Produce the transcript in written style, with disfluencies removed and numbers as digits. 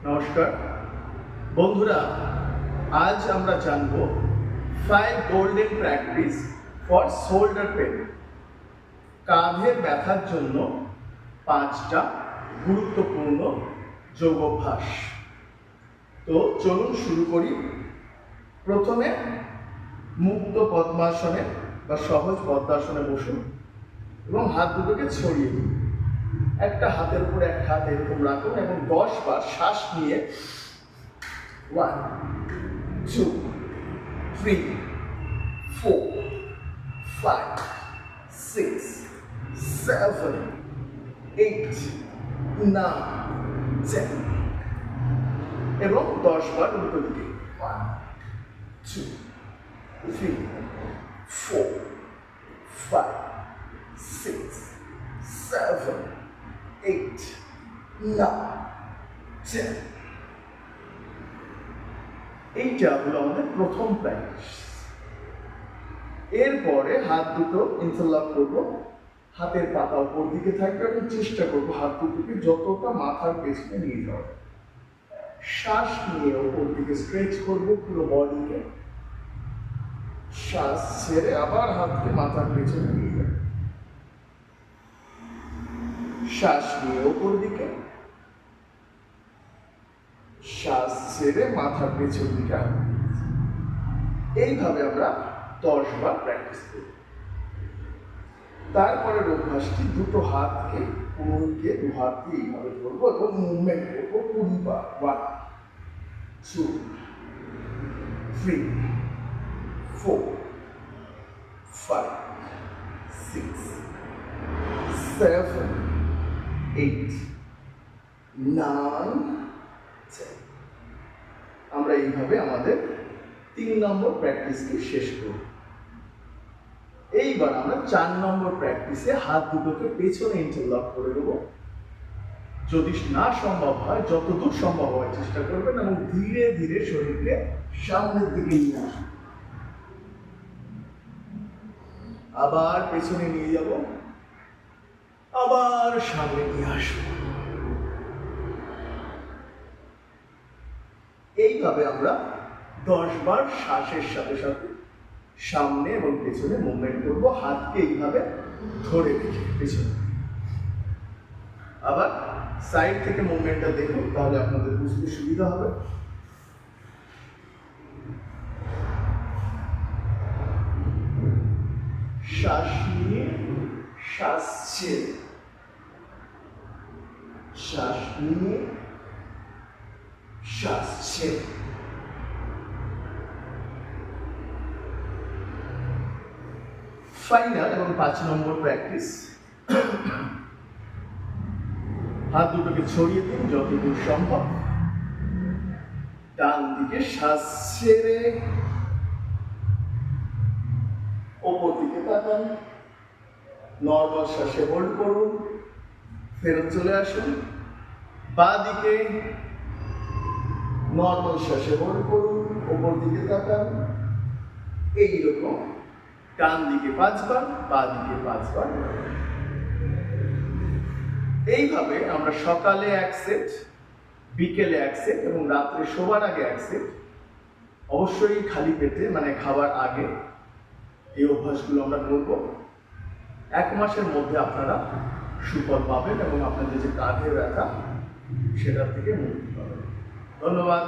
নমস্কার বন্ধুরা, আজ আমরা জানব 5 golden practice for shoulder pain. কাঁধের ব্যথার জন্য 5টা গুরুত্বপূর্ণ যোগাভ্যাস। তো চলুন শুরু করি। প্রথমে মুক্ত পদ্মাসনে বা সহজ পদ্মাসনে বসুন এবং হাত দুটোকে ছড়িয়ে দিন। একটা হাতের উপর এক হাত এরকম রাখুন এবং 10 বার শ্বাস নিয়ে 1 2 3 4 5 6 7 8 9 10 এবং 10 বার উল্টো দিকে 1 2 3 4 5 6 7 8 9 10। এইটা হলো আমাদের প্রথম প্র্যাকটিস। এরপরে হাত দুটো ইন্টারলক করবো, হাতের পাতা উপর দিকে থাকবে এবং চেষ্টা করবো হাত দুটোকে যতটা মাথার পেছনে নিয়ে যাওয়া। শ্বাস নিয়ে উপর দিকে স্ট্রেচ করবো পুরো বডিকে, শ্বাস ছেড়ে আবার হাতকে মাথার পেছনে নিয়ে যাবে। শ্বাস নিয়ে উপর দিকে, শ্বাস ছেড়ে মাথার পেছন দিকে। এইভাবে আমরা 10 বার প্র্যাকটিস করি। তারপরের অভ্যাসটি দুটো হাতকে কোমরকে দু হাত দিয়ে এইভাবে ধরবো এবং মুভমেন্ট করবো 20 বার। 1 2 3 4 5 6 7 8 9 10। আমরা এইভাবে আমাদের 3 নম্বর প্র্যাকটিসকে শেষ করব। এইবার আমরা 4 নম্বর প্র্যাকটিসে হাত দুটোকে পেছনে ইন্টারলক করে দেব। যদি না সম্ভব হয়, যতদূর সম্ভব হয় চেষ্টা করবেন এবং ধীরে ধীরে শরীরকে সামনের দিকে নিয়ে আসুন। আবার পেছনে নিয়ে যাব, আবার সামনে নিয়ে আসবো। এইভাবে আমরা 10 বার শ্বাসের সাথে সাথে সামনে এবং পেছনে মুভমেন্ট করবো, হাতকে এইভাবে ধরে রেখে পেছনে। আবার সাইড থেকে মুভমেন্টটা দেখুন, তাহলে আপনাদের বুঝতে সুবিধা হবে। শ্বাস নিয়ে শ্বাস ছেড়ে, শ্বাস নিয়ে শ্বাস ছেড়ে। ফাইনাল এবং 5 নম্বর প্র্যাকটিস। হাত দুটোকে ছড়িয়ে দিন যতদূর সম্ভব। ডান দিকে শ্বাস ছেড়ে ওপর দিকে তাকান, নর্মাল শ্বাসে হোল্ড করুন, ফেরত চলে আসুন। বাঁ দিকে নর্মাল শ্বাসে হোল্ড করুন, ওপর দিকে তাকান। এইরকম ডান দিকে 5 বার, বাঁ দিকে 5 বার। এইভাবে আমরা সকালে 1 সেট, বিকেলে 1 সেট এবং রাত্রে শোবার আগে 1 সেট, অবশ্যই খালি পেটে মানে খাবার আগে এই অভ্যাসগুলো আমরা করব। 1 মাসের মধ্যে আপনারা সুফল পাবেন এবং আপনাদের যে কাঁধে ব্যথা সেটার থেকে মুক্তি পাবেন। ধন্যবাদ।